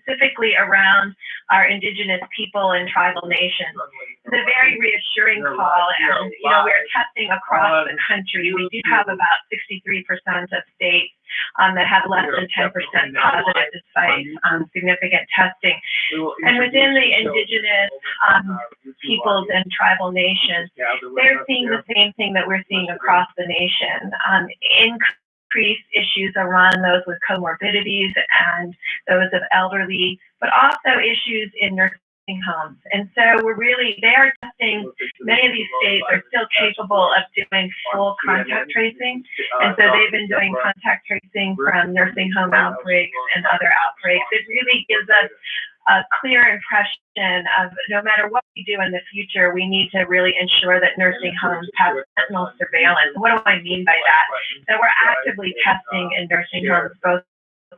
specifically around our indigenous people and tribal nations. It's a very reassuring call, and we're testing across the country. We do have about 63% of states that have less than 10% positive despite significant testing. And within the indigenous peoples and tribal nations, they're seeing the same thing that we're seeing across the nation. Increased issues around those with comorbidities and those of elderly, but also issues in nursing homes. And so they are testing, many of these states are still capable of doing full contact tracing. And so they've been doing contact tracing from nursing home outbreaks and other outbreaks. It really gives us a clear impression of no matter what we do in the future, we need to really ensure that nursing homes have sentinel surveillance. What do I mean by that? That we're actively testing in nursing homes, both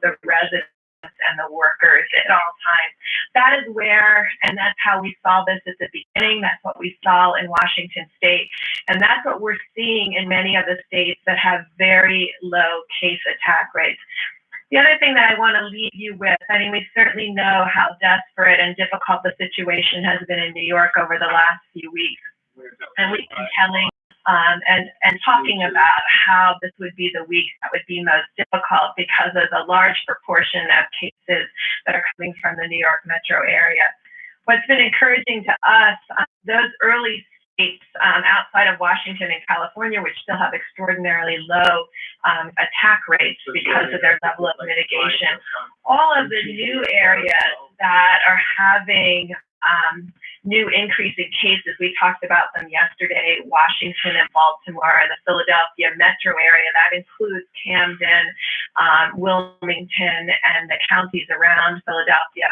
the residents and the workers at all times. That is where, and that's how we saw this at the beginning. That's what we saw in Washington State. And that's what we're seeing in many of the states that have very low case attack rates. The other thing that I want to leave you with, I mean, we certainly know how desperate and difficult the situation has been in New York over the last few weeks. And we've been telling and talking about how this would be the week that would be most difficult because of the large proportion of cases that are coming from the New York metro area. What's been encouraging to us, those early states outside of Washington and California, which still have extraordinarily low attack rates because of their level of mitigation, all of the new areas that are having new increasing cases, we talked about them yesterday, Washington and Baltimore and the Philadelphia metro area. That includes Camden, Wilmington, and the counties around Philadelphia.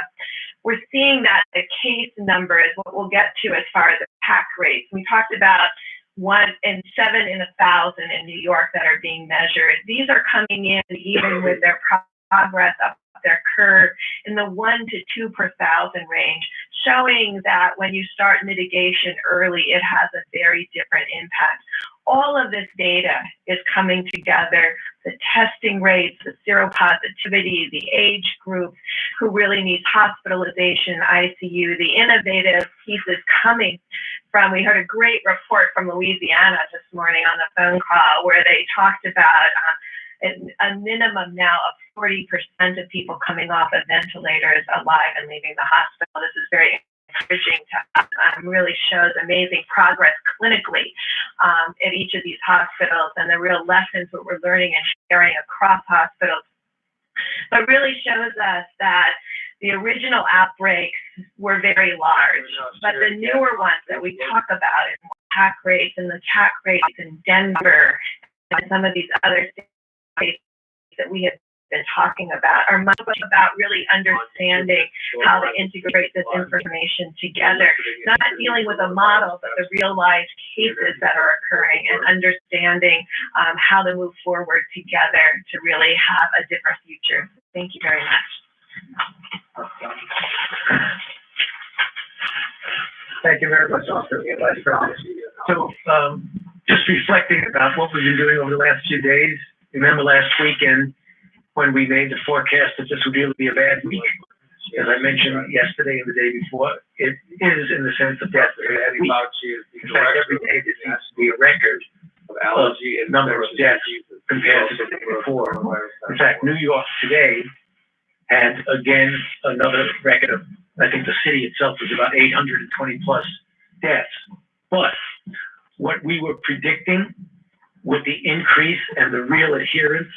We're seeing that the case numbers, what we'll get to as far as attack rates. We talked about 1 in 7 in 1,000 in New York that are being measured. These are coming in even with their progress up their curve in the 1 to 2 per 1,000 range, showing that when you start mitigation early, it has a very different impact. All of this data is coming together, the testing rates, the seropositivity, the age group who really needs hospitalization, ICU, the innovative pieces coming from, we heard a great report from Louisiana this morning on the phone call where they talked about a minimum now of 40% of people coming off of ventilators alive and leaving the hospital. This is very encouraging to us. Really shows amazing progress clinically at each of these hospitals and the real lessons that we're learning and sharing across hospitals. But really shows us that the original outbreaks were very large, but the newer ones that we talk about in attack rates and the attack rates in Denver and some of these other states that we have been talking about are much about really understanding how to integrate this information together, not dealing with a model, but the real life cases that are occurring and understanding how to move forward together to really have a different future. Thank you very much. Thank you very much, Dr. Vice President. So just reflecting about what we've been doing over the last few days, remember last weekend when we made the forecast that this would really be a bad week? As I mentioned yesterday and the day before, it is in the sense of death. In fact, every day there seems to be a record of number of deaths compared to the day before. In fact, New York today had again another record of, I think the city itself was about 820 plus deaths. But what we were predicting with the increase and the real adherence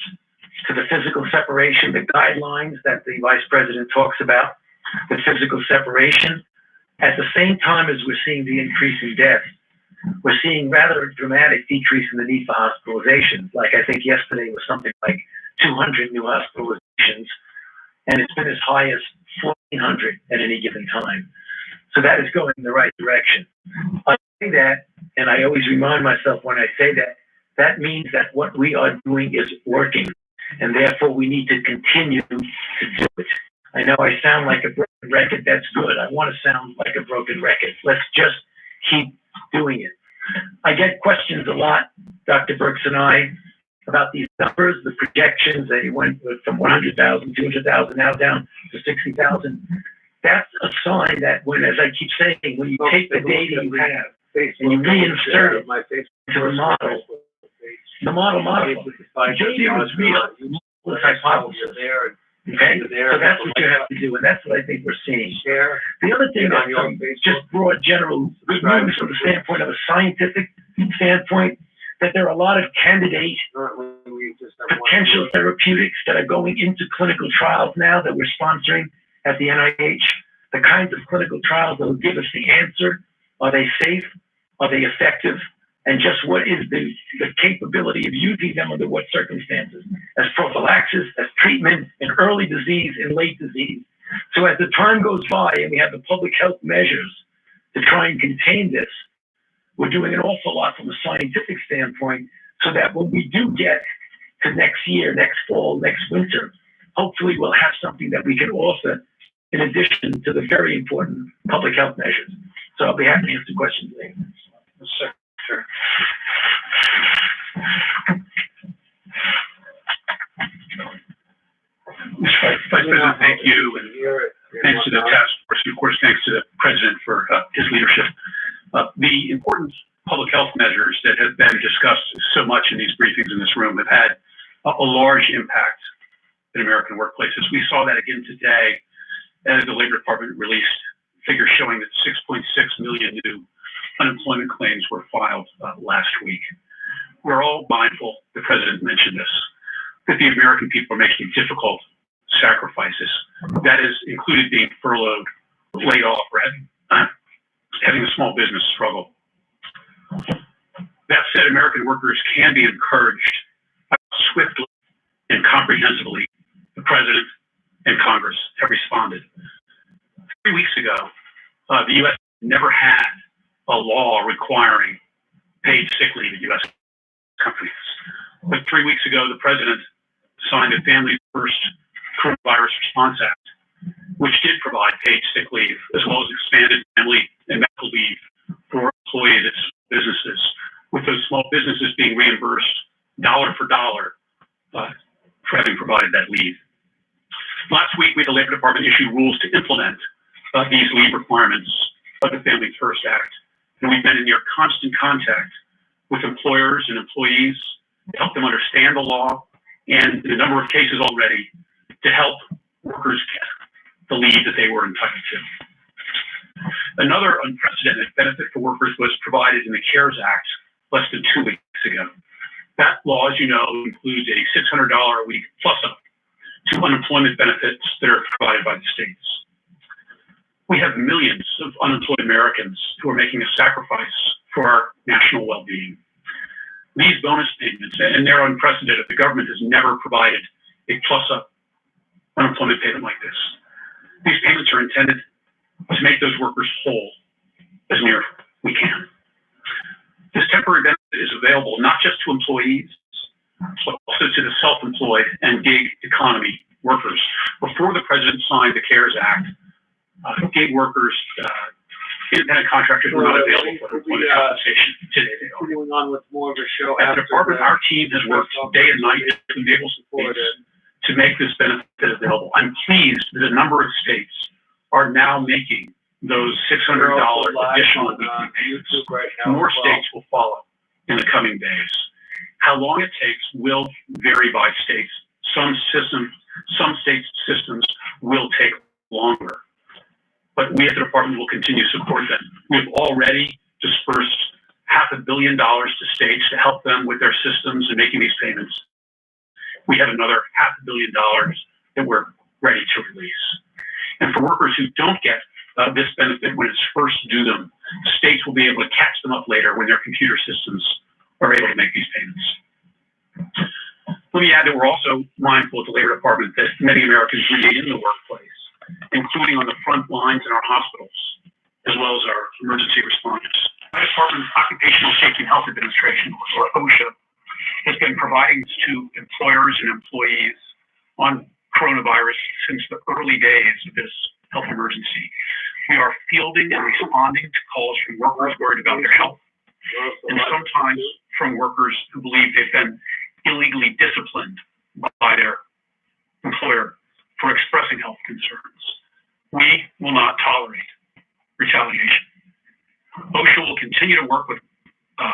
to the physical separation, the guidelines that the Vice President talks about, the physical separation, at the same time as we're seeing the increase in death, we're seeing rather a dramatic decrease in the need for hospitalizations. Like I think yesterday was something like 200 new hospitalizations, and it's been as high as 1,400 at any given time. So that is going in the right direction. I say that, and I always remind myself when I say that, that means that what we are doing is working, and therefore we need to continue to do it. I know I sound like a broken record. That's good. I want to sound like a broken record. Let's just keep doing it. I get questions a lot, Dr. Birx and I, about these numbers, the projections. They went from 100,000, 200,000, now down to 60,000. That's a sign that when, as I keep saying, when you take the data you have and you reinsert it into the model, just see what's real, the hypothesis. Okay, so that's what you have to do, and that's what I think we're seeing. The other thing that's just broad, general good news from the standpoint of a scientific standpoint, that there are a lot of candidate potential therapeutics that are going into clinical trials now that we're sponsoring at the NIH. The kinds of clinical trials that will give us the answer: are they safe? Are they effective? And just what is the capability of using them under what circumstances, as prophylaxis, as treatment in early disease, in late disease. So as the time goes by and we have the public health measures to try and contain this, we're doing an awful lot from a scientific standpoint so that when we do get to next year, next fall, next winter, hopefully we'll have something that we can offer in addition to the very important public health measures. So I'll be happy to answer questions later. Yes, sir. Sure. Vice President, thank you, and thanks to the task force, and of course, thanks to the President for his leadership. The important public health measures that have been discussed so much in these briefings in this room have had a large impact in American workplaces. We saw that again today as the Labor Department released figures showing that 6.6 million new unemployment claims were filed last week. We're all mindful, the President mentioned this, that the American people are making difficult sacrifices. That has included being furloughed, laid off, or having a small business struggle. That said, American workers can be encouraged by how swiftly and comprehensively the President and Congress have responded. 3 weeks ago, the U.S. never had a law requiring paid sick leave at U.S. companies. But 3 weeks ago, the President signed the Family First Coronavirus Response Act, which did provide paid sick leave, as well as expanded family and medical leave for employees at businesses, with those small businesses being reimbursed dollar for dollar for having provided that leave. Last week, the Labor Department issued rules to implement these leave requirements of the Family First Act. And we've been in near constant contact with employers and employees to help them understand the law and in a number of cases already to help workers get the leave that they were entitled to. Another unprecedented benefit for workers was provided in the CARES Act less than 2 weeks ago. That law, as you know, includes a $600 a week plus up to unemployment benefits that are provided by the states. We have millions of unemployed Americans who are making a sacrifice for our national well-being. These bonus payments, and they're unprecedented, the government has never provided a plus-up unemployment payment like this. These payments are intended to make those workers whole as near we can. This temporary benefit is available not just to employees, but also to the self-employed and gig economy workers. Before the President signed the CARES Act, gig workers, independent contractors were not available for employment compensation. Today they are. Continuing on with more of a show. At the department, our team has worked day and night to be able to make this benefit available. I'm pleased that a number of states are now making those $600 additional weekly payments. More states will follow in the coming days. How long it takes will vary by states. Some states' systems will take longer. But we at the department will continue to support them. We've already dispersed $500 million to states to help them with their systems and making these payments. We have another $500 million that we're ready to release. And for workers who don't get this benefit when it's first due them, states will be able to catch them up later when their computer systems are able to make these payments. Let me add that we're also mindful at the Labor Department that many Americans remain in the workplace, including on the front lines in our hospitals, as well as our emergency responders. My department's Occupational Safety and Health Administration, or OSHA, has been providing to employers and employees on coronavirus since the early days of this health emergency. We are fielding and responding to calls from workers worried about their health, and sometimes from workers who believe they've been illegally disciplined by their employer for expressing health concerns. We will not tolerate retaliation. OSHA will continue to work with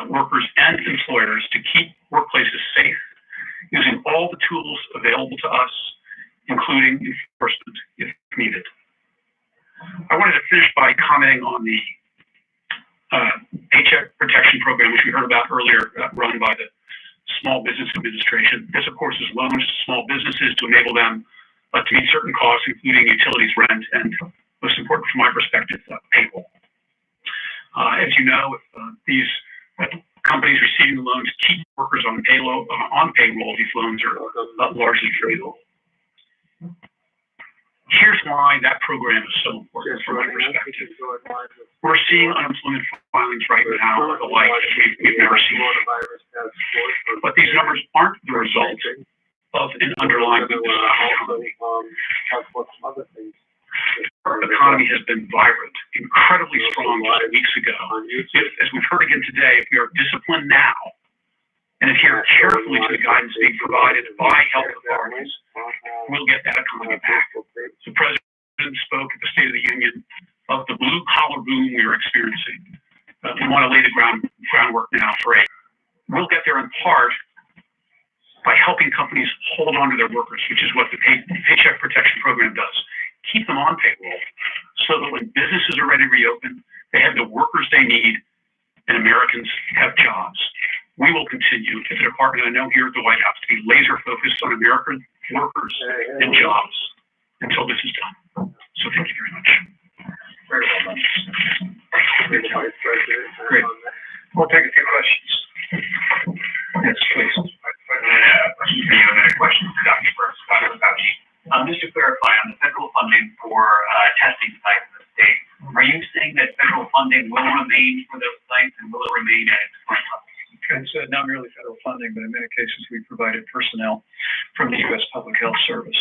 workers and employers to keep workplaces safe, using all the tools available to us, including enforcement if needed. I wanted to finish by commenting on the Paycheck Protection Program, which we heard about earlier, run by the Small Business Administration. This, of course, is loans to small businesses to enable them to meet certain costs, including utilities, rent, and most important from my perspective, payroll. As you know, if these companies receiving the loans keep workers on payroll, these loans are largely free. Here's why that program is so important from my perspective. We're seeing unemployment filings right now of the like we've never seen. But these numbers aren't the result of an underlying weakness of the economy. Our economy has been vibrant, incredibly strong just weeks ago. As we've heard again today, if we are disciplined now and adhere carefully to the guidance being provided by health authorities, we'll get that economy back. The President spoke at the State of the Union of the blue-collar boom we are experiencing. We want to lay the groundwork now for it. We'll get there in part by helping companies hold on to their workers, which is what the Paycheck Protection Program does. Keep them on payroll so that when businesses are ready to reopen, they have the workers they need and Americans have jobs. We will continue at the department, I know here at the White House, to be laser focused on American workers and jobs until this is done. So thank you very much. Very well done. Great. We'll take a few questions. Yes, please. Question for Dr. Burks, Dr. Stacie. Just to clarify on the federal funding for testing sites in the state, are you saying that federal funding will remain for those sites and will it remain at its current level? It's not merely federal funding, but in many cases we provided personnel from the U.S. Public Health Service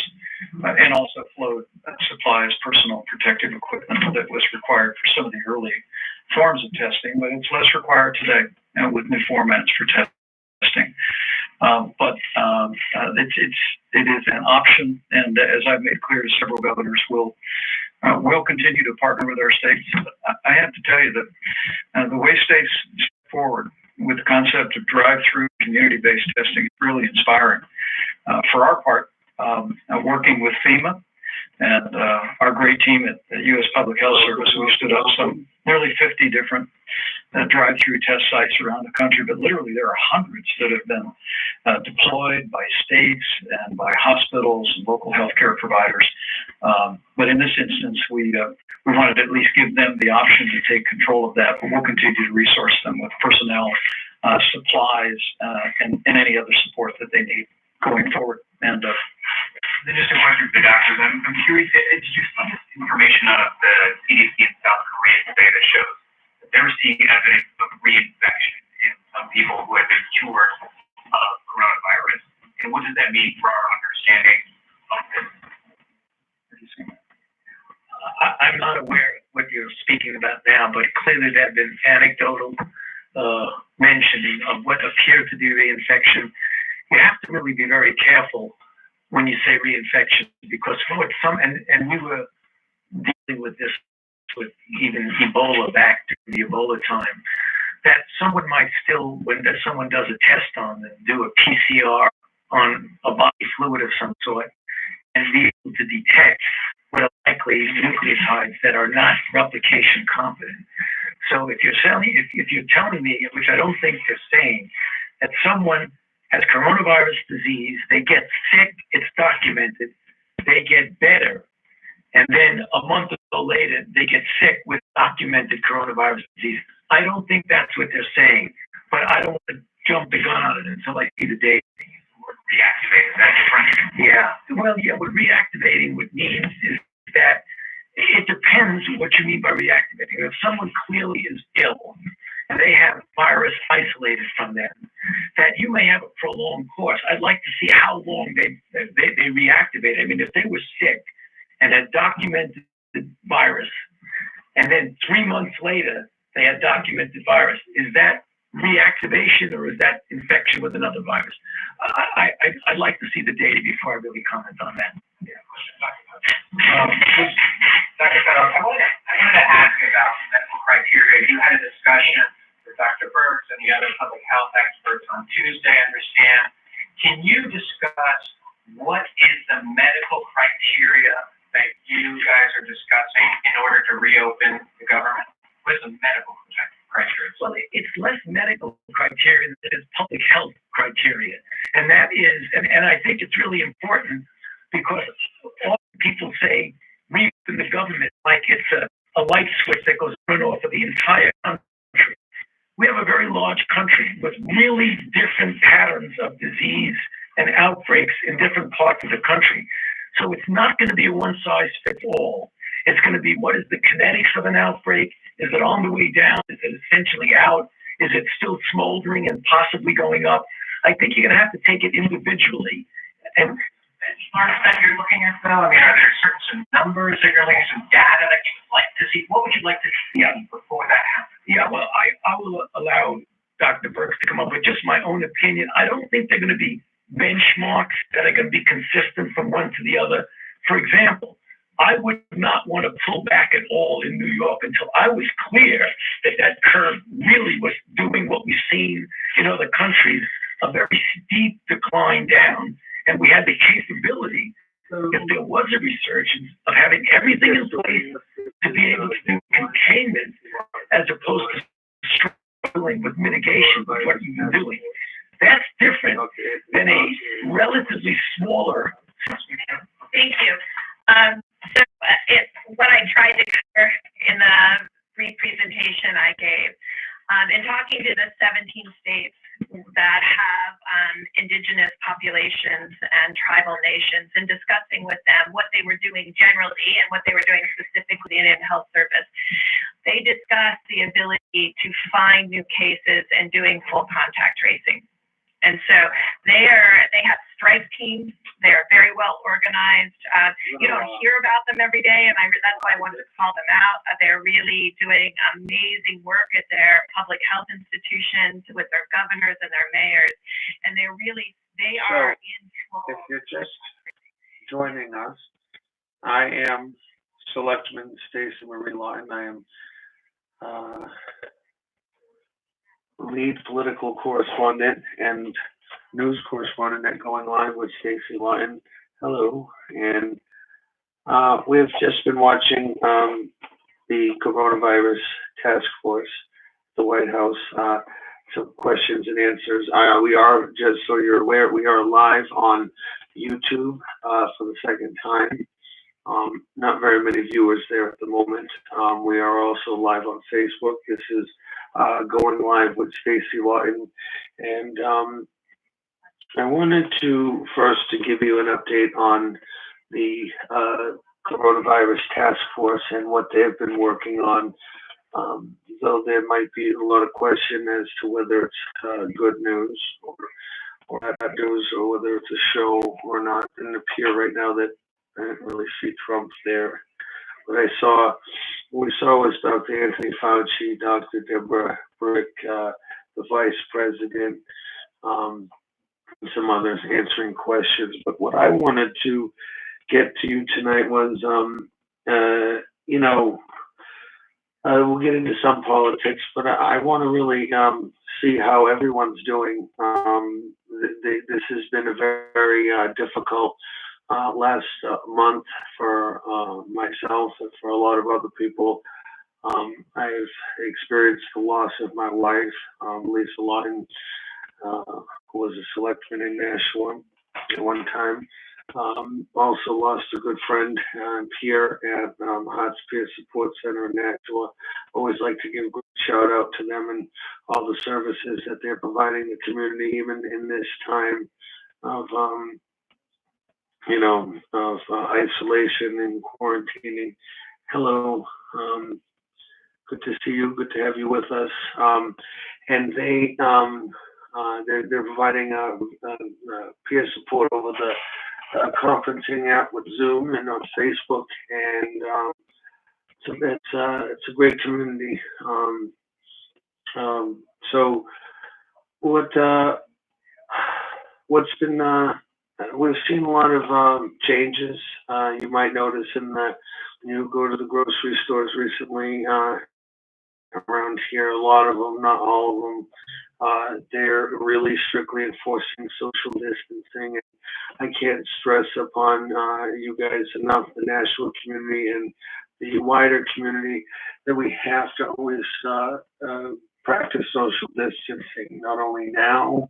and also flowed supplies, personal protective equipment that was required for some of the early forms of testing, but it's less required today with new formats for testing. It is an option, and as I've made clear to several governors, we'll continue to partner with our states. I have to tell you that the way states step forward with the concept of drive-through community-based testing is really inspiring. For our part, working with FEMA and our great team at the U.S. Public Health Service, we stood up some nearly 50 different drive-through test sites around the country, but literally there are hundreds that have been deployed by states and by hospitals and local healthcare providers. But in this instance, we wanted to at least give them the option to take control of that, but we'll continue to resource them with personnel, supplies, and any other support that they need going forward. And then just a question for the doctors. I'm curious, did you see this information out of the CDC in South Korea today that shows that they're seeing evidence of reinfection in some people who have been cured of coronavirus? And what does that mean for our understanding of this? I'm not aware of what you're speaking about now, but clearly there have been anecdotal mentioning of what appeared to be reinfection. You have to really be very careful when you say reinfection, because for some, and we were dealing with this with even Ebola back during the Ebola time, that someone might still, when someone does a test on them, do a PCR on a body fluid of some sort, and be able to detect what are likely nucleotides that are not replication competent. So if you're telling me, which I don't think they're saying, that someone has coronavirus disease, they get sick, it's documented, they get better, and then a month or so later, they get sick with documented coronavirus disease. I don't think that's what they're saying, but I don't want to jump the gun on it until I see the data. Reactivate, is that different? Yeah. Well, yeah, what reactivating would mean is that it depends what you mean by reactivating. If someone clearly is ill and they have virus isolated from them, that you may have a prolonged course. I'd like to see how long they reactivate. I mean, if they were sick and had documented virus, and then 3 months later they had documented virus, is that reactivation or is that infection with another virus? I'd like to see the data before I really comment on that. Dr. Fedor, I wanted to ask about medical criteria. You had a discussion with Dr. Birx and the other public health experts on Tuesday, I understand. Can you discuss what is the medical criteria that you guys are discussing in order to reopen the government? What is the medical criteria? Well, it's less medical criteria than it is public health criteria. And that is, and I think it's really important because all people say reopen the government like it's a light switch that goes on and off of the entire country. We have a very large country with really different patterns of disease and outbreaks in different parts of the country. So it's not going to be a one size fits all. It's going to be what is the kinetics of an outbreak? Is it on the way down? Is it essentially out? Is it still smoldering and possibly going up? I think you're going to have to take it individually. And benchmarks that you're looking at, though? I mean, are there certain numbers that you're looking at, some data that you'd like to see? What would you like to see before that happens? Yeah, well, I will allow Dr. Birx to come up with just my own opinion. I don't think they're going to be benchmarks that are going to be consistent from one to the other. For example, I would not want to pull back at all in New York until I was clear that that curve really was doing what we've seen in other countries, a very steep decline down. And we had the capability, if there was a resurgence, of having everything in place to be able to do containment as opposed to struggling with mitigation, with what you've been doing. That's different than a relatively smaller. Thank you. So what I tried to cover in the brief presentation I gave, in talking to the 17 states that have indigenous populations and tribal nations and discussing with them what they were doing generally and what they were doing specifically in health service, they discussed the ability to find new cases and doing full contact tracing. And so they have strike teams. They're very well organized. You don't hear about them every day, and that's why I wanted to call them out. They're really doing amazing work at their public health institutions with their governors and their mayors, and they are in full. If you're just joining us, I am Selectman Stacie Marie Laughton. I am lead political correspondent and news correspondent at Going Live with Stacie Laughton. Hello. And we've just been watching the coronavirus task force, the White House, some questions and answers. We are, just so you're aware, we are live on YouTube for the second time. Not very many viewers there at the moment. We are also live on Facebook. This is Going Live with Stacie Laughton. And I wanted to first to give you an update on the coronavirus task force and what they've been working on. Though there might be a lot of question as to whether it's good news or bad news, or whether it's a show or not. It doesn't appear right now that I didn't really see Trump there. What we saw was Dr. Anthony Fauci, Dr. Deborah Brick, the vice president, and some others answering questions. But what I wanted to get to you tonight was, we'll get into some politics, but I want to really see how everyone's doing. This has been a very difficult last month for myself and for a lot of other people. I've experienced the loss of my wife, Lisa Laughton, who was a selectman in Nashua at one time. Also lost a good friend, Pierre, at Hearts Peer Support Center in Nashua. Always like to give a good shout out to them and all the services that they're providing the community, even in this time of isolation and quarantining. Hello, good to see you. Good to have you with us. And they're providing peer support over the conferencing app with Zoom and on Facebook, and so it's a great community. So what's been we've seen a lot of changes. You might notice in that when you go to the grocery stores recently around here, a lot of them, not all of them, they're really strictly enforcing social distancing. I can't stress upon you guys enough, the national community and the wider community, that we have to always practice social distancing, not only now,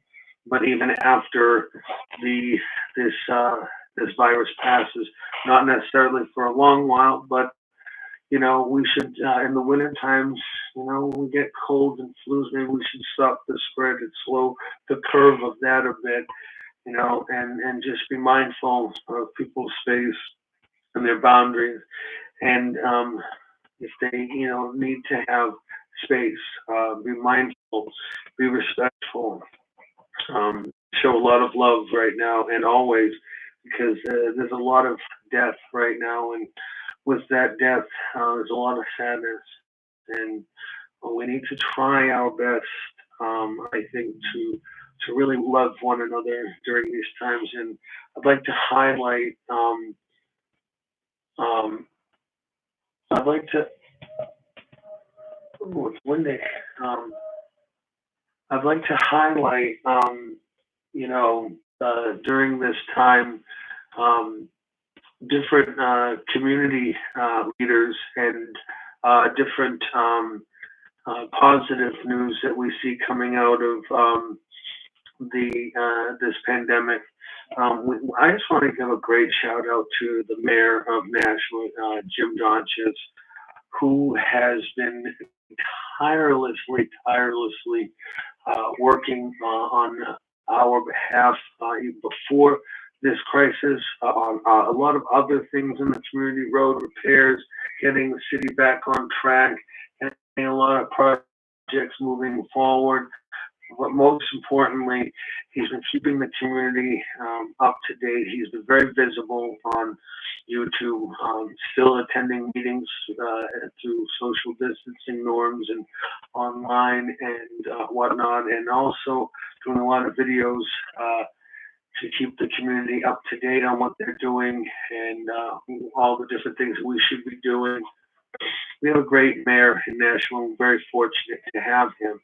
but even after this virus passes. Not necessarily for a long while, but we should, in the winter times, when we get colds and flus, maybe we should stop the spread and slow the curve of that a bit, and just be mindful of people's space and their boundaries. And if they, need to have space, be mindful, be respectful, show a lot of love right now and always, because there's a lot of death right now, and with that death, there's a lot of sadness, and we need to try our best, I think, to really love one another during these times. And I'd like to highlight, I'd like to, ooh, it's windy. I'd like to highlight, during this time, different community leaders and different positive news that we see coming out of this pandemic. I just want to give a great shout out to the mayor of Nashville, Jim Donches, who has been tirelessly working on our behalf before this crisis, on a lot of other things in the community, road repairs, getting the city back on track, and a lot of projects moving forward. But most importantly, he's been keeping the community up to date. He's been very visible on YouTube, still attending meetings through social distancing norms and online and whatnot, and also doing a lot of videos to keep the community up to date on what they're doing and all the different things that we should be doing. We have a great mayor in Nashville. We're very fortunate to have him.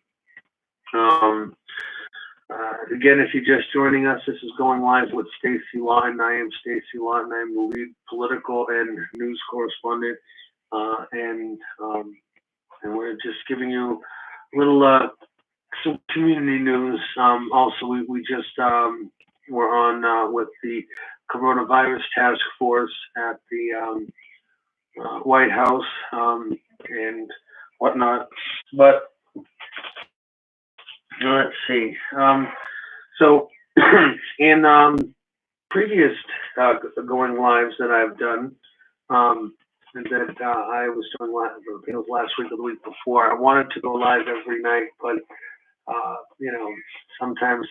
Again, if you're just joining us, this is Going Live with Stacie Laughton. I am Stacie Laughton. I'm the lead political and news correspondent, and we're just giving you a little some community news. Also, we just were on with the coronavirus task force at the White House and whatnot, but. Let's see. So in previous going lives that I've done, and that I was doing last week or the week before, I wanted to go live every night, but sometimes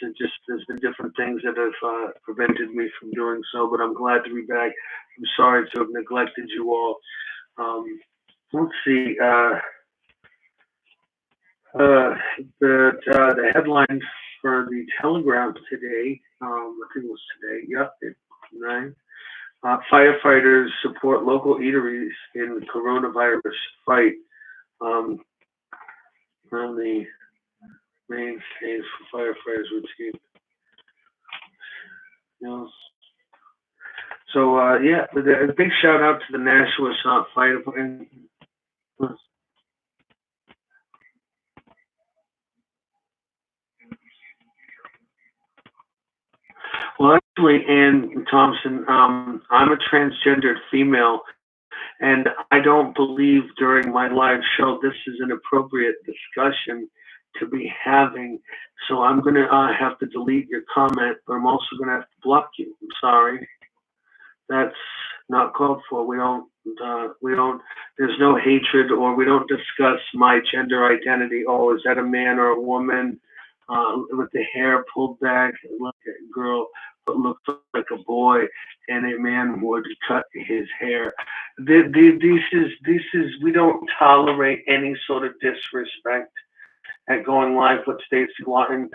there's been different things that have prevented me from doing so. But I'm glad to be back. I'm sorry to have neglected you all. Let's see. The headline for the Telegraph today, I think it was today, yep, 9. Firefighters support local eateries in the coronavirus fight. On the main stage for firefighters routine. So, a big shout out to the Nashua Fire Department. Well, actually, Ann Thompson, I'm a transgendered female, and I don't believe during my live show this is an appropriate discussion to be having. So I'm going to have to delete your comment, but I'm also going to have to block you. I'm sorry. That's not called for. We don't, there's no hatred, or we don't discuss my gender identity. Oh, is that a man or a woman? With the hair pulled back, look at a girl but looks like a boy, and a man would cut his hair. This is we don't tolerate any sort of disrespect at Going Live with Stacie Laughton.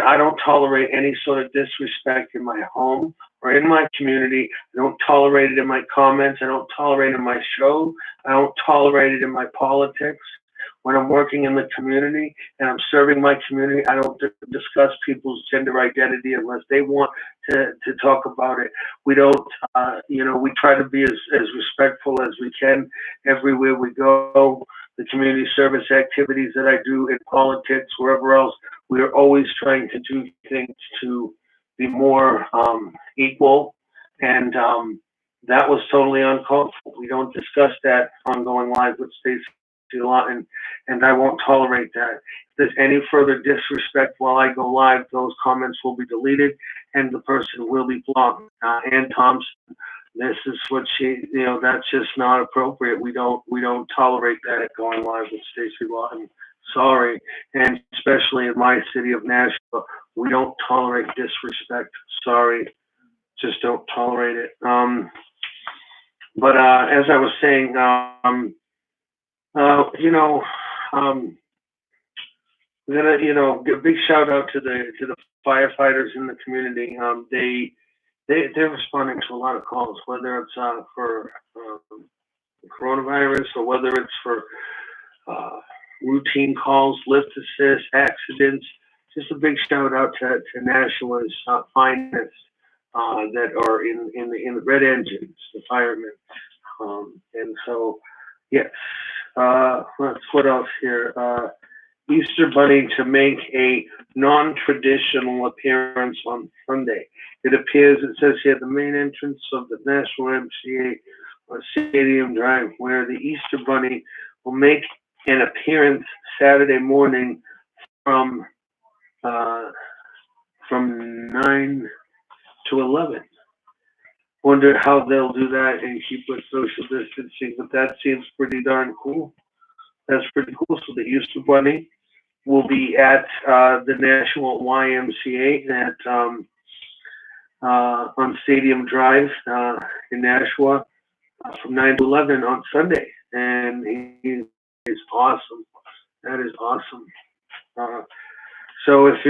I don't tolerate any sort of disrespect in my home or in my community. I don't tolerate it in my comments. I don't tolerate it in my show. I don't tolerate it in my politics. When I'm working in the community and I'm serving my community, I don't discuss people's gender identity unless they want to talk about it. We don't, we try to be as respectful as we can everywhere we go. The community service activities that I do in politics, wherever else, we are always trying to do things to be more equal. And that was totally uncalled for. We don't discuss that on Going Live with Stacie Laughton, and I won't tolerate that. If there's any further disrespect while I go live, those comments will be deleted and the person will be blocked. Ann Thompson, this is what she, that's just not appropriate. We don't tolerate that at Going Live with Stacie Laughton. Sorry. And especially in my city of Nashville, we don't tolerate disrespect. Sorry. Just don't tolerate it. But as I was saying, I'm gonna, give a big shout out to the firefighters in the community. They're responding to a lot of calls, whether it's for coronavirus or whether it's for routine calls, lift assist, accidents. Just a big shout out to Nashville's finest that are in the red engines, the firemen. And so, yes. What else here? Easter Bunny to make a non-traditional appearance on Sunday. It appears, it says here, the main entrance of the National MCA Stadium Drive, where the Easter Bunny will make an appearance Saturday morning from 9 to 11. Wonder how they'll do that and keep with social distancing, but that seems pretty darn cool. That's pretty cool. So the Easter Bunny will be at the National YMCA at on Stadium Drive in Nashua from 9 to 11 on Sunday, and he is awesome. That is awesome. So if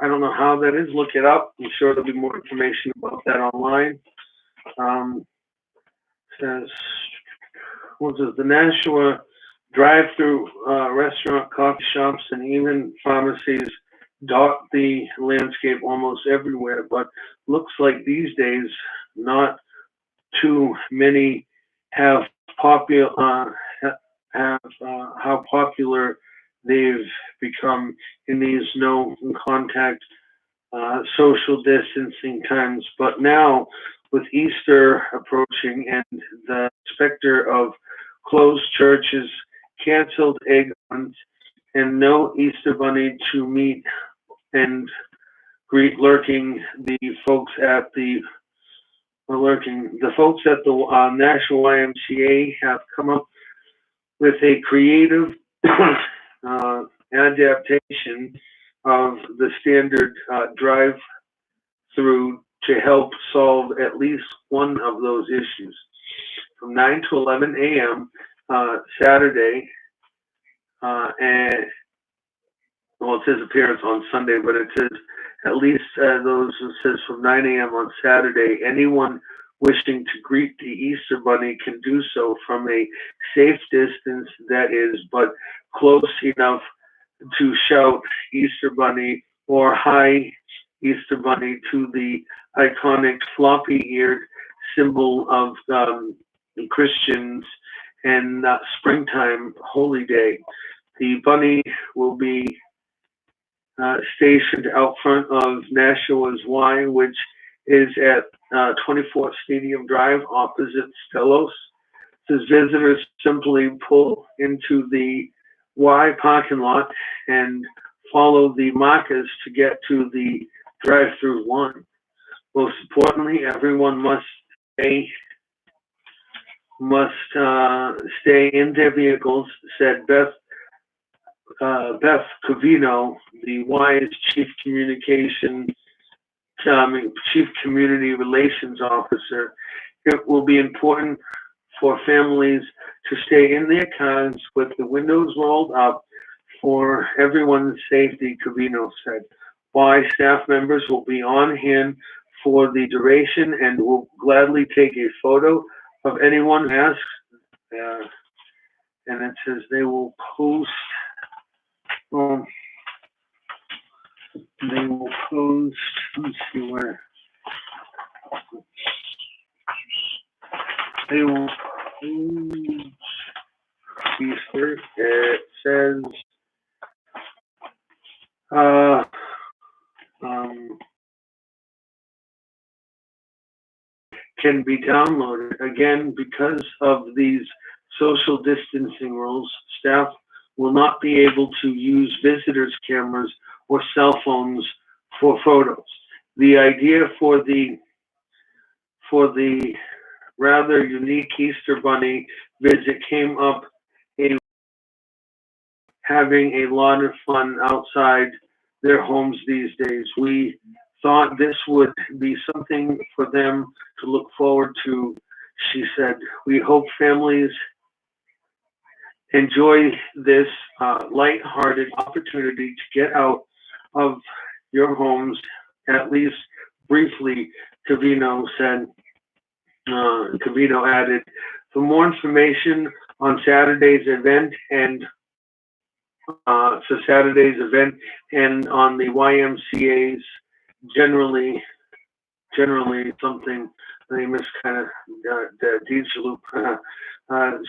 I don't know how that is, look it up. I'm sure there'll be more information about that online. Says, the Nashua drive-through restaurant, coffee shops, and even pharmacies dot the landscape almost everywhere, but looks like these days not too many have how popular they've become in these no contact social distancing times. But now with Easter approaching and the specter of closed churches, canceled egg hunts, and no Easter Bunny to meet and greet the folks at the National YMCA have come up with a creative adaptation of the standard drive-through to help solve at least one of those issues. From 9 to 11 a.m. Saturday, and it says appearance on Sunday, but it says at least it says from 9 a.m. on Saturday. Anyone wishing to greet the Easter Bunny can do so from a safe distance that is but close enough to shout Easter Bunny or hi Easter Bunny to the iconic floppy-eared symbol of Christians and springtime holy day. The bunny will be stationed out front of Nashua's Y, which is at 24th Stadium Drive opposite Stellos. Says visitors simply pull into the Y parking lot and follow the markers to get to the drive-through line. Most importantly, everyone must stay in their vehicles, said Beth Covino, the Y's Chief Community Relations Officer. It will be important for families to stay in their cars with the windows rolled up, for everyone's safety, Covino said. Why staff members will be on hand for the duration and will gladly take a photo of anyone who asks. And it says they will post, let's see where, they will post, it says, can be downloaded. Again, because of these social distancing rules, staff will not be able to use visitors' cameras or cell phones for photos. The idea for the rather unique Easter Bunny visit came up having a lot of fun outside their homes these days. We thought this would be something for them to look forward to, she said. We hope families enjoy this light-hearted opportunity to get out of your homes, at least briefly, Covino said. Covino added, for more information on Saturday's event and on the YMCA's generally something, the name is kind of Deeds-Loop,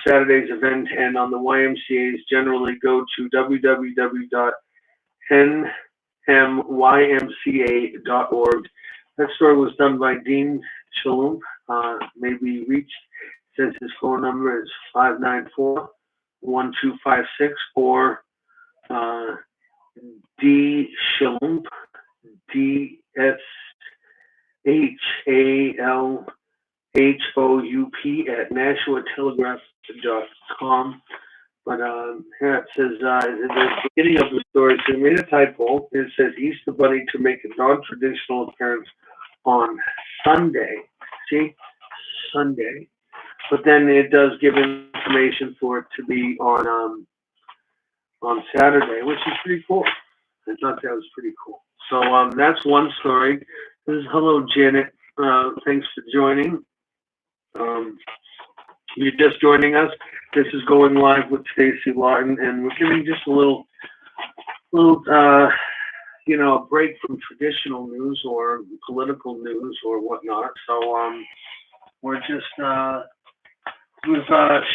Saturday's event and on the YMCA's generally go to www.nmymca.org. That story was done by Dean Shalom, may be reached, says his phone number is 594-1256 or D Shalom, DSHALHOUP at NashuaTelegraph.com. But here it says, at the beginning of the story, so they made a typo. It says Easter Bunny to make a non-traditional appearance on Sunday. See? Sunday. But then it does give information for it to be on Saturday, which is pretty cool. I thought that was pretty cool. So that's one story. This is hello, Janet. Thanks for joining. You're just joining us. This is going live with Stacie Laughton, and we're giving just a little a break from traditional news or political news or whatnot. So we're just we've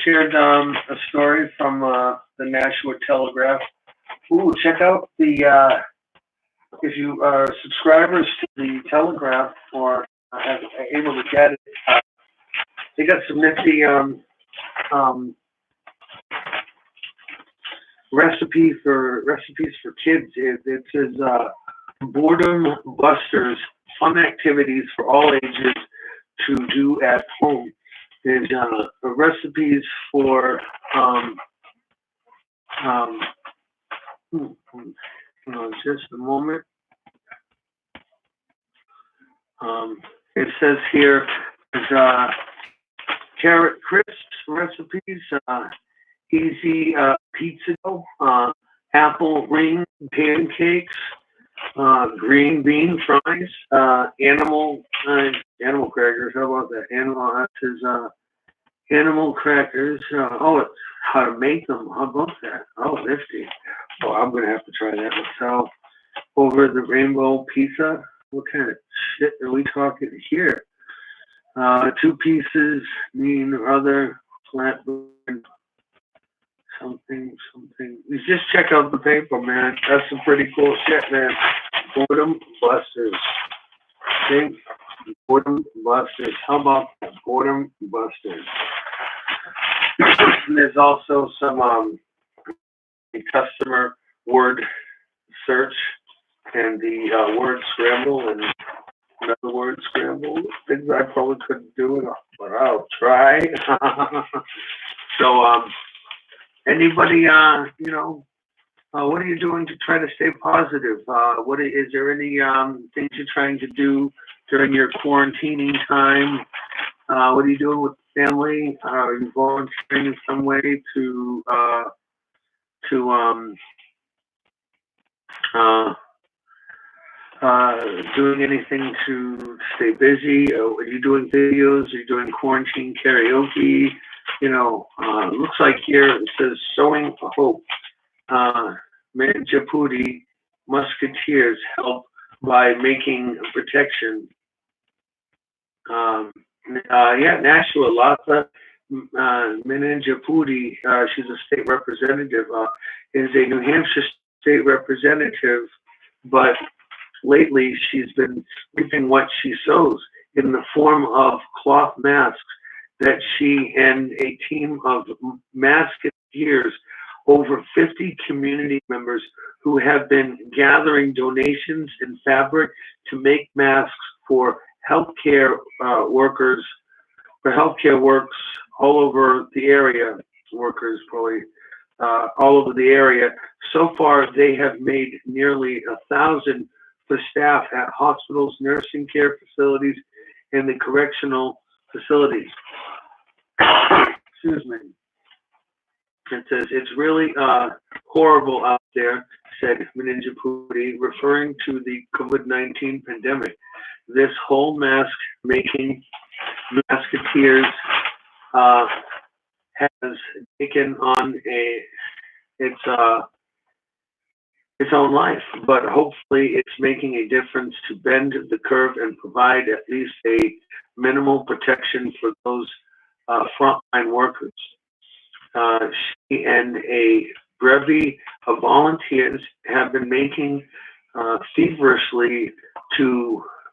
shared a story from the Nashua Telegraph. Ooh, check out the if you are subscribers to the Telegraph or are able to get it. They got some nifty recipes for kids. It says boredom busters, fun activities for all ages to do at home. There's recipes for just a moment. It says here there's carrot crisps recipes, easy pizza dough, apple ring pancakes, green bean fries, animal crackers. How about that? Animal crackers. It's how to make them. How about that? Oh, nifty. Oh, I'm gonna have to try that myself. Over the rainbow pizza. What kind of shit are we talking here? 2 pieces, mean other flatbread, something. You just check out the paper, man. That's some pretty cool shit, man. Boredom busters. See? Boredom busters. How about that? Boredom busters. And there's also some customer word search and the word scramble and another word scramble. Things I probably couldn't do it, but I'll try. So, anybody, what are you doing to try to stay positive? Is there any things you're trying to do during your quarantining time? What are you doing with family? Are you volunteering in some way to doing anything to stay busy? Are you doing videos? Are you doing quarantine karaoke? You know, looks like here it says Sowing Hope. Manjapudi Musketeers help by making protection. Nashua Latha Manjapudi, she's a state representative, is a New Hampshire state representative, but lately she's been reaping what she sows in the form of cloth masks that she and a team of masketeers, over 50 community members who have been gathering donations and fabric to make masks for healthcare workers, for healthcare works all over the area, workers probably all over the area. So far, they have made nearly 1,000 for staff at hospitals, nursing care facilities, and the correctional facilities. Excuse me. It says, it's really horrible out there, said Manjapudi, referring to the COVID-19 pandemic. This whole mask making masketeers has taken on its own life, but hopefully it's making a difference to bend the curve and provide at least a minimal protection for those frontline workers. She and a bevy of volunteers have been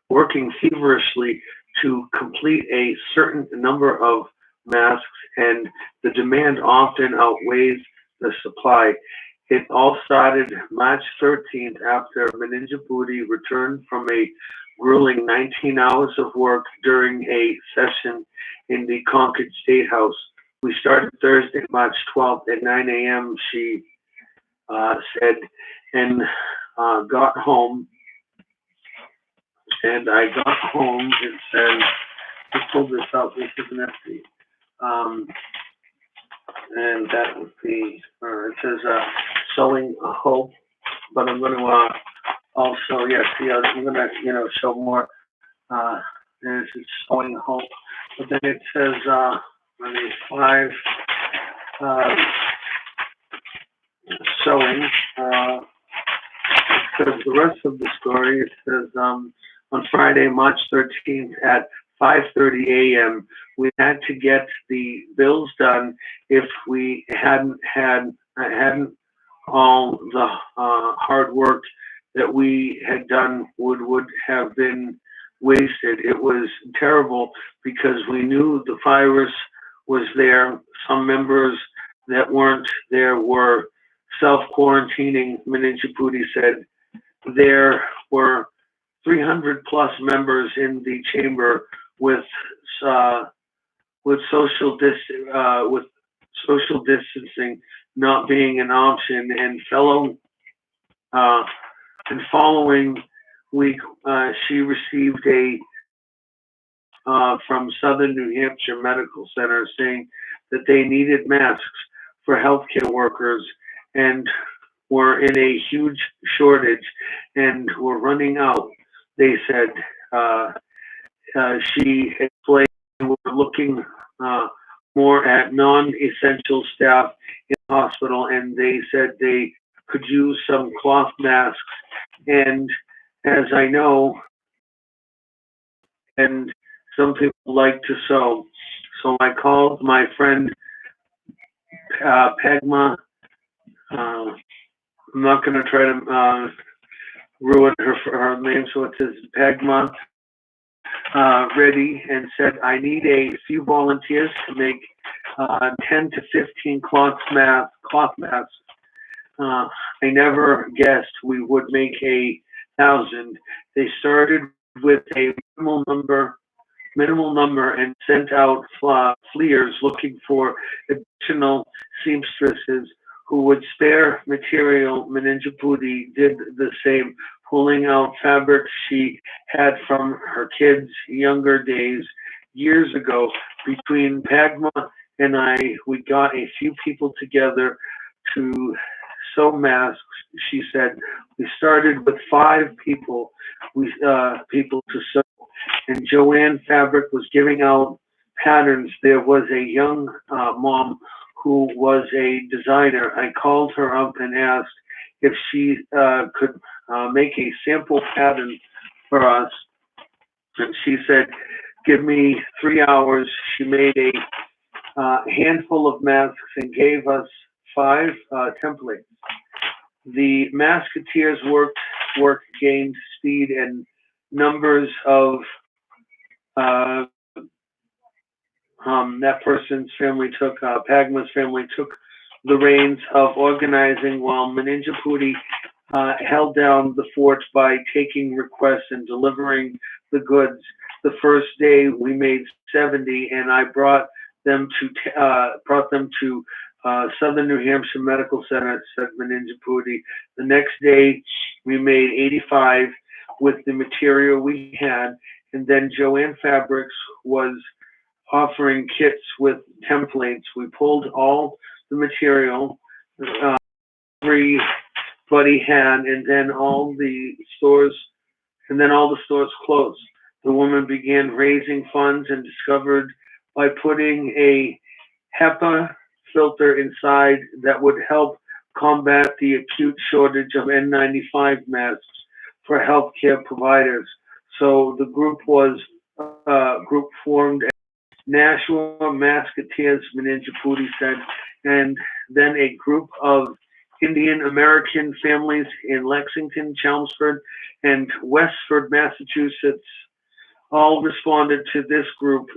working feverishly to complete a certain number of masks, and the demand often outweighs the supply. It all started March 13th after Manjapudi returned from a grueling 19 hours of work during a session in the Concord State House. We started Thursday, March 12th at 9 a.m., she said, and got home. And I got home, it says, just pull this out, this is an FD. And that would be, it says Sowing Hope, but I'm going to also, yes, I'm going to, show more. This is Sowing Hope, but then it says, 5, sewing, because the rest of the story, it says, on Friday, March 13th at 5:30 a.m., we had to get the bills done. If we hadn't all the hard work that we had done would have been wasted. It was terrible because we knew the virus was there. Some members that weren't there were self-quarantining. Manjapudi said there were 300 plus members in the chamber with social distancing not being an option, and following week she received from Southern New Hampshire Medical Center saying that they needed masks for healthcare workers and were in a huge shortage and were running out. They said, she explained, we're looking more at non-essential staff in the hospital, and they said they could use some cloth masks. And as I know, and some people like to sew, so I called my friend Pegma. I'm not going to try to ruin her name, so it says Pegma Reddy, and said, I need a few volunteers to make 10 to 15 cloth masks. I never guessed we would make 1,000. They started with a minimal number and sent out fleers looking for additional seamstresses who would spare material. Manjapudi did the same, pulling out fabric she had from her kids' younger days years ago. Between Pagma and I, we got a few people together to sew masks. She said, we started with 5 people, people to sew, and Joanne Fabric was giving out patterns. There was a young mom who was a designer. I called her up and asked if she could make a sample pattern for us. And she said, give me 3 hours. She made a handful of masks and gave us 5 templates. The masketeers work gained speed, and numbers of that person's family took, Pagma's family took the reins of organizing, while Meninjapudi held down the fort by taking requests and delivering the goods. The first day we made 70, and I brought them to Southern New Hampshire Medical Center, said Meninjapudi. The next day we made 85 with the material we had, and then Joanne Fabrics was offering kits with templates. We pulled all the material everybody had, and then all the stores closed. The woman began raising funds and discovered by putting a HEPA filter inside that would help combat the acute shortage of N95 masks for healthcare providers. So the group formed Nashua Masketeers, Meninjapudi said, and then a group of Indian American families in Lexington, Chelmsford, and Westford, Massachusetts all responded to this group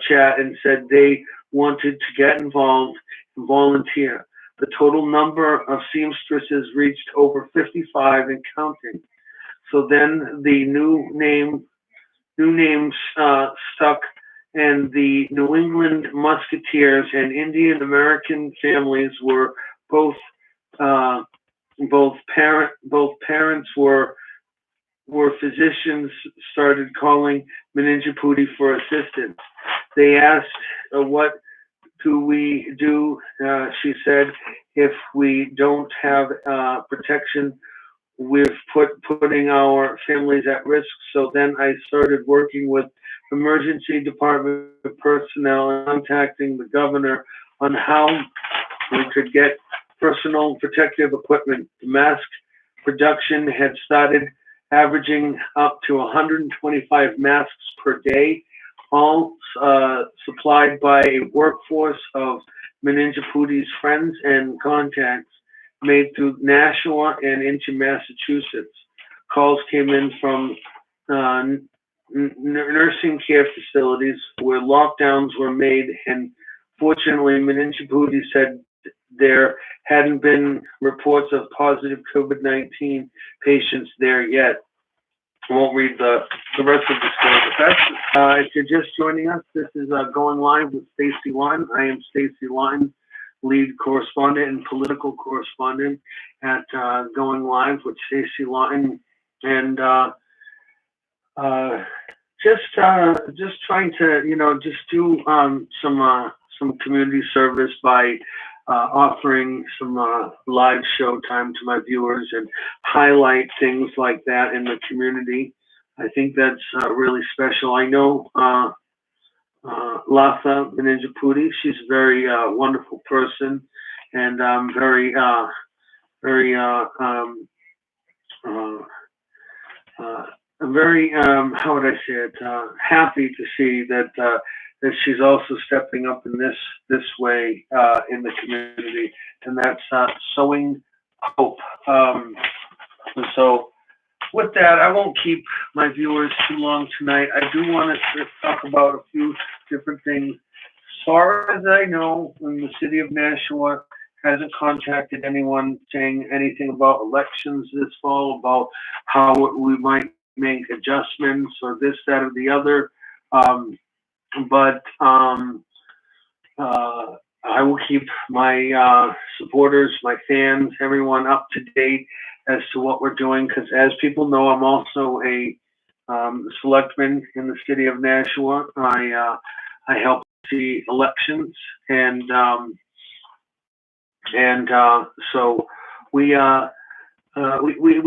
chat and said they wanted to get involved and volunteer. The total number of seamstresses reached over 55 and counting. So then the new names stuck, and the New England Musketeers and Indian American families were both parents were physicians, started calling Meninjapudi for assistance. They asked, what do we do? She said, if we don't have protection, we're putting our families at risk. So then I started working with emergency department personnel and contacting the governor on how we could get personal protective equipment. The mask production had started averaging up to 125 masks per day, all supplied by a workforce of Meninjapudi's friends and contacts made through Nashua and into Massachusetts. Calls came in from nursing care facilities where lockdowns were made, and fortunately Meninjapudi said there hadn't been reports of positive COVID-19 patients there yet. I won't read the rest of the story, but that's, if you're just joining us, this is Going Live with Stacie Laughton. I am Stacie Laughton, lead correspondent and political correspondent at Going Live with Stacie Laughton, and just trying to just do some community service by offering some live show time to my viewers and highlight things like that in the community. I think that's really special. I know Latha Meninjapudi, she's a very wonderful person, and I'm very how would I say it, happy to see that that she's also stepping up in this way in the community, and that's sowing hope. And so with that, I won't keep my viewers too long tonight. I do want to talk about a few different things. As far as I know, the city of Nashua hasn't contacted anyone saying anything about elections this fall, about how we might make adjustments or this, that, or the other. But I will keep my supporters, my fans, everyone up to date as to what we're doing, because as people know, I'm also a selectman in the city of Nashua. I help the elections, and so we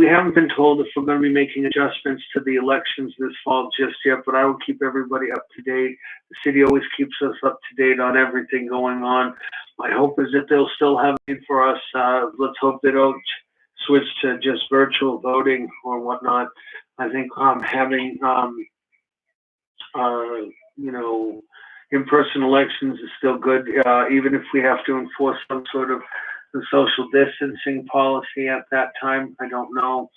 haven't been told if we're going to be making adjustments to the elections this fall just yet, but I will keep everybody up to date. The city always keeps us up to date on everything going on. My hope is that they'll still have it for us. Let's hope they don't switch to just virtual voting or whatnot. I think having in-person elections is still good, even if we have to enforce some sort of the social distancing policy at that time. I don't know,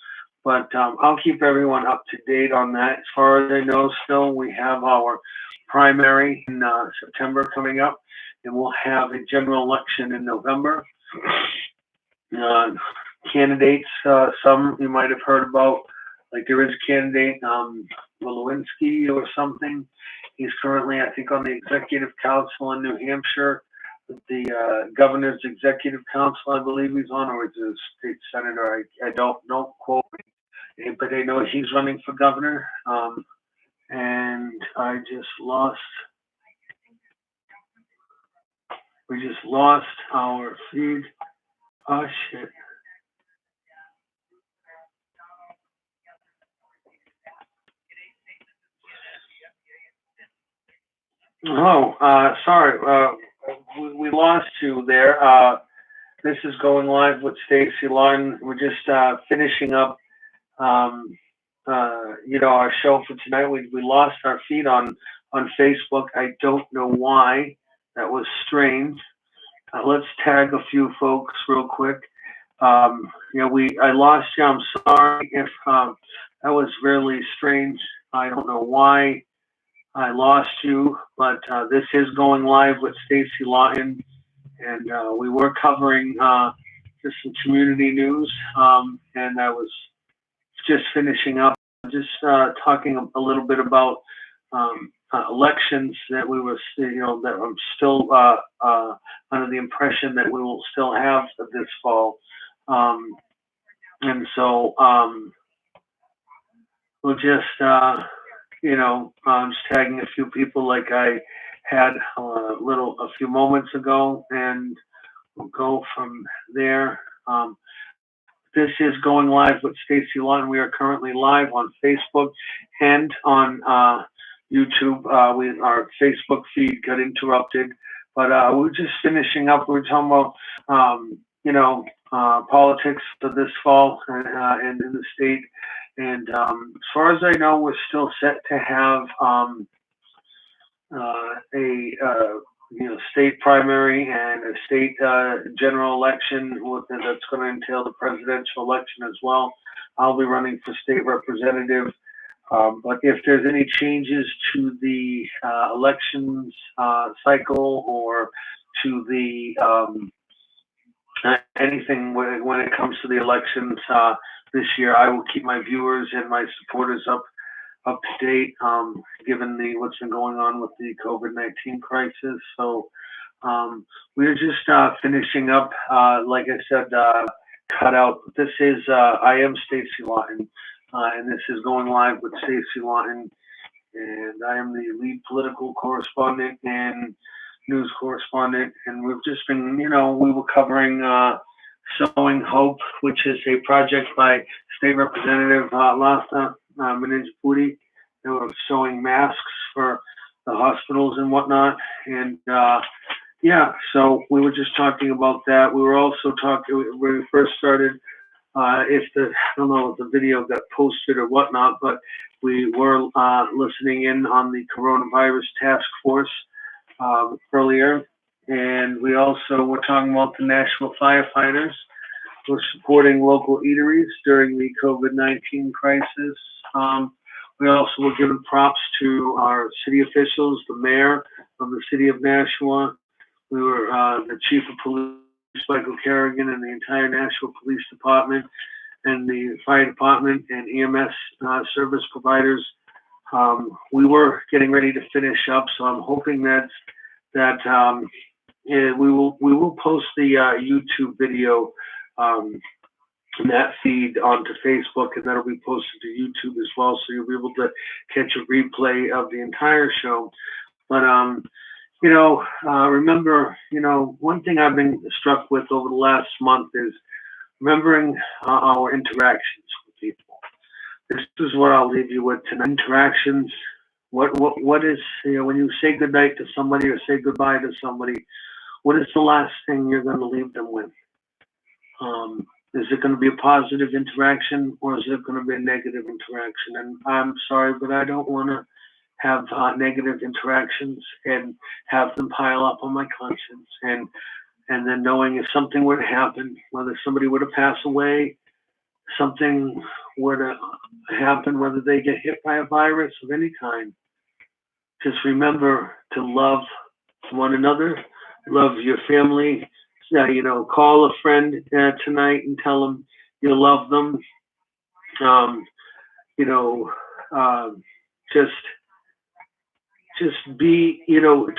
but I'll keep everyone up to date on that. As far as I know, still we have our primary in September coming up, and we'll have a general election in November. Candidates, some you might have heard about, like there is a candidate, Lewinsky or something. He's currently, I think, on the executive council in New Hampshire. The governor's executive council, I believe he's on, or is it a state senator? I don't quote me, but I know he's running for governor. And I just lost. We just lost our feed. Oh shit. Oh, sorry. We lost you there. This is going live with Stacie Laughton. We're just finishing up, our show for tonight. We lost our feed on Facebook. I don't know why. That was strange. Let's tag a few folks real quick. I lost you. I'm sorry if that was really strange. I don't know why I lost you, but this is going live with Stacie Laughton, and we were covering just some community news, and I was just finishing up, just talking a little bit about elections that we were, that I'm still under the impression that we will still have this fall, and so we'll just. Just tagging a few people like I had a few moments ago, and we'll go from there. This is going live with Stacie Laughton. We are currently live on Facebook and on YouTube. Our Facebook feed got interrupted, but we're just finishing up. We're talking about, politics for this fall and in the state. And as far as I know, we're still set to have a state primary and a state general election that's going to entail the presidential election as well. I'll be running for state representative. But if there's any changes to the elections cycle or to the anything when it comes to the elections this year, I will keep my viewers and my supporters up to date, given what's been going on with the COVID-19 crisis. So we're just finishing up, like I said, cut out. This is I am Stacie Laughton, and this is going live with Stacie Laughton, and I am the lead political correspondent and news correspondent, and we've just been, we were covering Sowing Hope, which is a project by State Representative Laughton, Manijapudi. They were sewing masks for the hospitals and whatnot, and so we were just talking about that. We were also talking when we first started. I don't know if the video got posted or whatnot, but we were listening in on the coronavirus task force earlier, and we also were talking about the national firefighters. We're supporting local eateries during the COVID-19 crisis. We also were giving props to our city officials, the mayor of the city of Nashua. We were the chief of police, Michael Kerrigan, and the entire Nashua Police Department, and the fire department and EMS service providers. We were getting ready to finish up, so I'm hoping that we will post the YouTube video in that feed onto Facebook, and that'll be posted to YouTube as well, so you'll be able to catch a replay of the entire show. But remember, one thing I've been struck with over the last month is remembering our interactions with people. This is what I'll leave you with tonight. Interactions. What is, when you say goodnight to somebody or say goodbye to somebody, what is the last thing you're going to leave them with? Is it going to be a positive interaction, or is it going to be a negative interaction? And I'm sorry, but I don't want to have negative interactions and have them pile up on my conscience. And then knowing if something were to happen, whether somebody were to pass away, something were to happen, whether they get hit by a virus of any kind, just remember to love one another, love your family. Call a friend tonight and tell them you love them. Just be,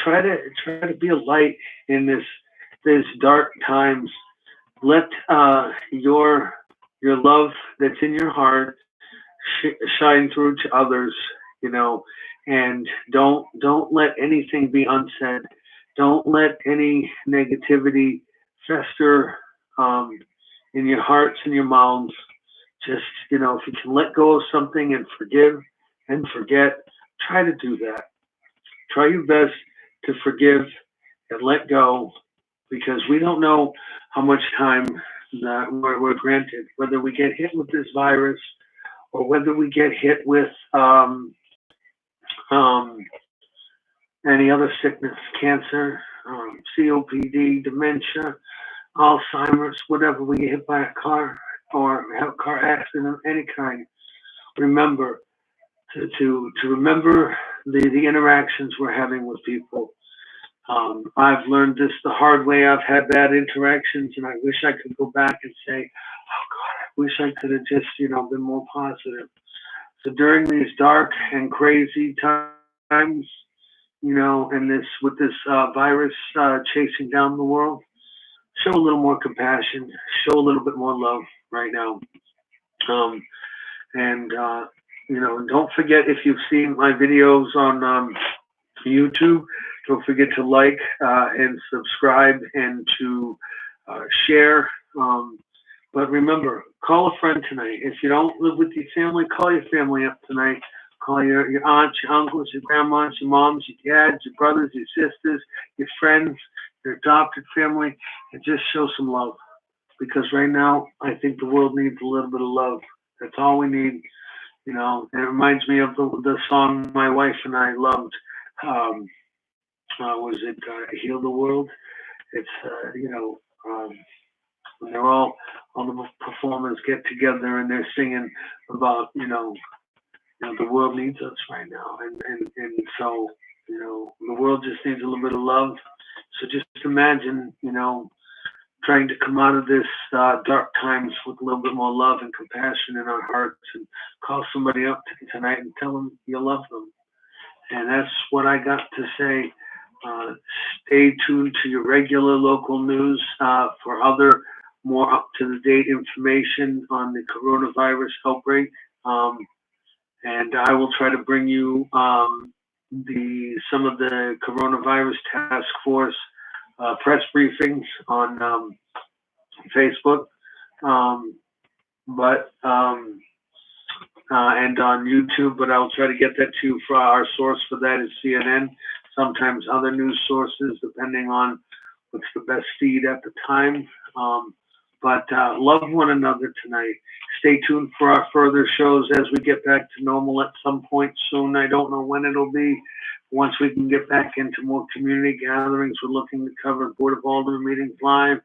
try to be a light in this dark times. Let your love that's in your heart shine through to others, and don't let anything be unsaid. Don't let any negativity fester in your hearts and your mouths. Just, if you can let go of something and forgive and forget, try to do that. Try your best to forgive and let go, because we don't know how much time that we're granted, whether we get hit with this virus or whether we get hit with any other sickness, cancer, COPD, dementia, Alzheimer's, whatever. We get hit by a car or have a car accident of any kind. Remember to remember the interactions we're having with people. I've learned this the hard way. I've had bad interactions, and I wish I could go back and say, oh God, I wish I could have just, been more positive. So during these dark and crazy times, and with this virus chasing down the world, show a little more compassion, show a little bit more love right now. And don't forget, if you've seen my videos on YouTube, don't forget to like and subscribe and to share. But remember, call a friend tonight. If you don't live with your family, call your family up tonight. Call your aunts, your uncles, your grandmas, your moms, your dads, your brothers, your sisters, your friends, your adopted family, and just show some love. Because right now, I think the world needs a little bit of love. That's all we need. And it reminds me of the song my wife and I loved. Was it Heal the World? It's, when they're all the performers get together and they're singing about, the world needs us right now. And so, the world just needs a little bit of love. So just imagine, trying to come out of this dark times with a little bit more love and compassion in our hearts, and call somebody up tonight and tell them you love them. And that's what I got to say. Stay tuned to your regular local news for other more up-to-the-date information on the coronavirus outbreak. And I will try to bring you some of the coronavirus task force press briefings on Facebook, and on YouTube. But I'll try to get that to you. For our source for that is CNN. Sometimes other news sources, depending on what's the best feed at the time. But love one another tonight. Stay tuned for our further shows as we get back to normal at some point soon. I don't know when it'll be. Once we can get back into more community gatherings, we're looking to cover Board of Aldermen meetings live,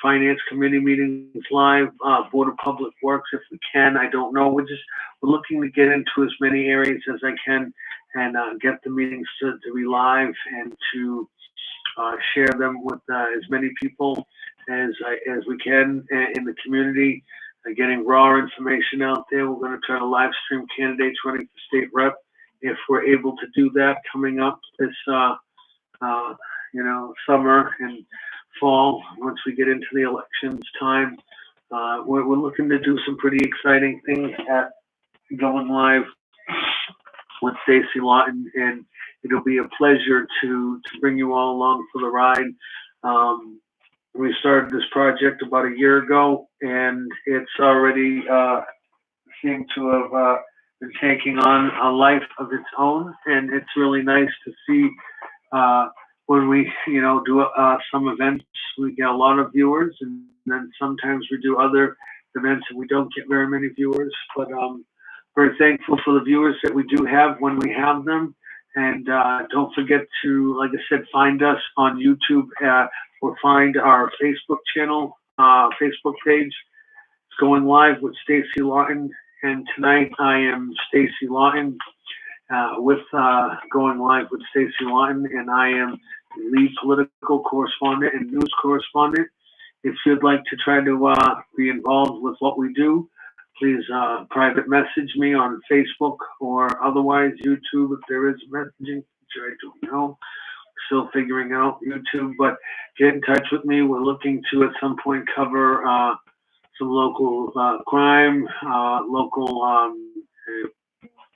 Finance Committee meetings live, Board of Public Works if we can. I don't know. We're looking to get into as many areas as I can and get the meetings to be live and to share them with as many people as we can in the community. Getting raw information out there. We're going to try to live stream candidates running for state rep if we're able to do that coming up this summer and fall. Once we get into the elections time, we're looking to do some pretty exciting things at going live with Stacie Laughton, and it'll be a pleasure to bring you all along for the ride. We started this project about a year ago, and it's already seemed to have been taking on a life of its own, and it's really nice to see when we, do some events, we get a lot of viewers, and then sometimes we do other events and we don't get very many viewers, but very thankful for the viewers that we do have when we have them. And don't forget to, like I said, find us on YouTube or find our Facebook channel, Facebook page. It's Going Live with Stacie Laughton. And tonight I am Stacie Laughton with Going Live with Stacie Laughton, and I am lead political correspondent and news correspondent. If you'd like to try to be involved with what we do, please private message me on Facebook or otherwise YouTube if there is messaging, which I don't know. Still figuring out YouTube, but get in touch with me. We're looking to at some point cover some local crime, local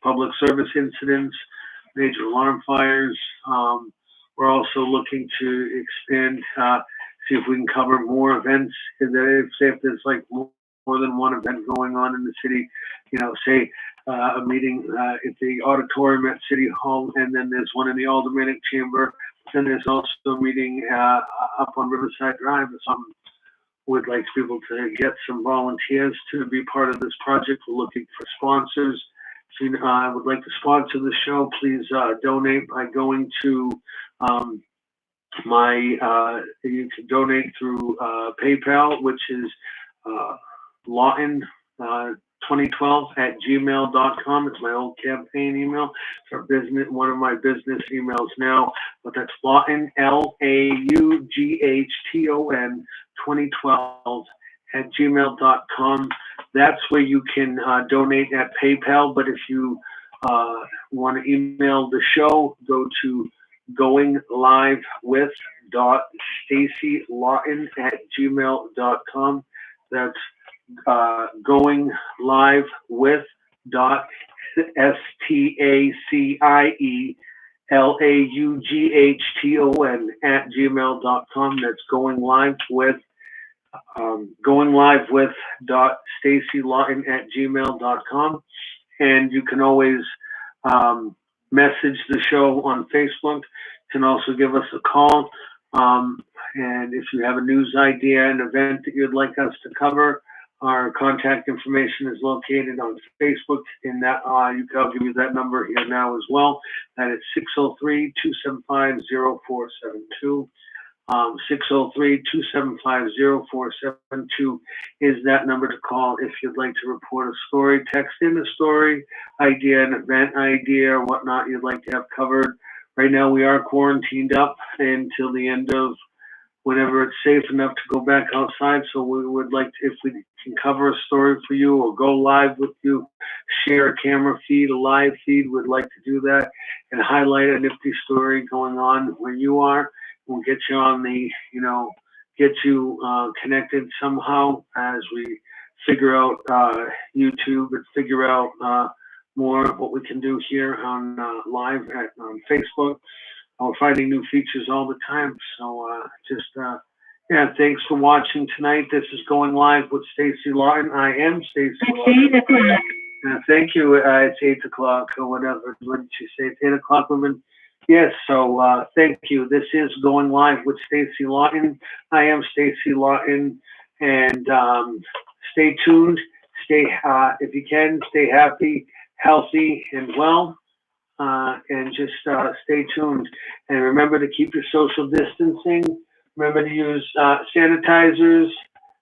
public service incidents, major alarm fires. We're also looking to expand, see if we can cover more events. Say if there's like more than one event going on in the city, say a meeting at the auditorium at City Hall, and then there's one in the Aldermanic Chamber. Then there's also a meeting up on Riverside Drive or something. Would like to be able to get some volunteers to be part of this project. We're looking for sponsors. So I would like to sponsor the show. Please donate by going to you can donate through PayPal, which is Laughton 2012 at gmail.com. It's my old campaign email. It's our business, one of my business emails now, but that's Laughton, Laughton 2012 at gmail.com. That's where you can donate at PayPal, but if you want to email the show, go to goinglivewith.stacielaughton at gmail.com. That's goinglivewith.stacielaughton at gmail.com. That's goinglivewith.stacielaughton at gmail.com. And you can always message the show on Facebook. You can also give us a call. And if you have a news idea, an event that you'd like us to cover, our contact information is located on Facebook. In that, I'll give you that number here now as well. That is 603-275-0472. 603-275-0472 is that number to call if you'd like to report a story. Text in a story idea, an event idea, or whatnot you'd like to have covered. Right now we are quarantined up until the end of whenever it's safe enough to go back outside. So we would like to, if we can cover a story for you or go live with you, share a camera feed, a live feed, we'd like to do that and highlight a nifty story going on where you are. We'll get you on the, get you connected somehow as we figure out YouTube and figure out more of what we can do here on live on Facebook. We're finding new features all the time. So thanks for watching tonight. This is Going Live with Stacie Laughton. I am Stacie Laughton. Thank you. It's 8 o'clock or whatever. What did you say? It's 8 o'clock, women. Yes, so thank you. This is Going Live with Stacie Laughton. I am Stacie Laughton, and stay tuned. Stay, if you can, stay happy, healthy, and well, and just stay tuned. And remember to keep your social distancing. Remember to use sanitizers.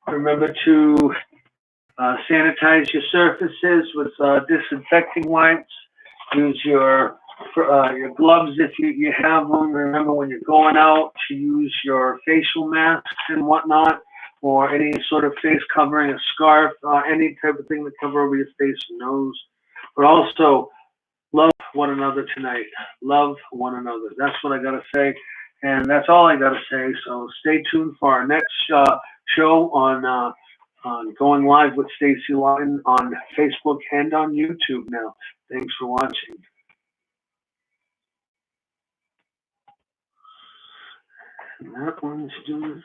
Remember to sanitize your surfaces with disinfecting wipes. Use your gloves if you have them. Remember when you're going out to use your facial masks and whatnot, or any sort of face covering, a scarf, any type of thing to cover over your face and nose. But also, love one another tonight. Love one another. That's what I got to say. And that's all I got to say. So stay tuned for our next show on Going Live with Stacie Laughton on Facebook and on YouTube now. Thanks for watching. And that one's doing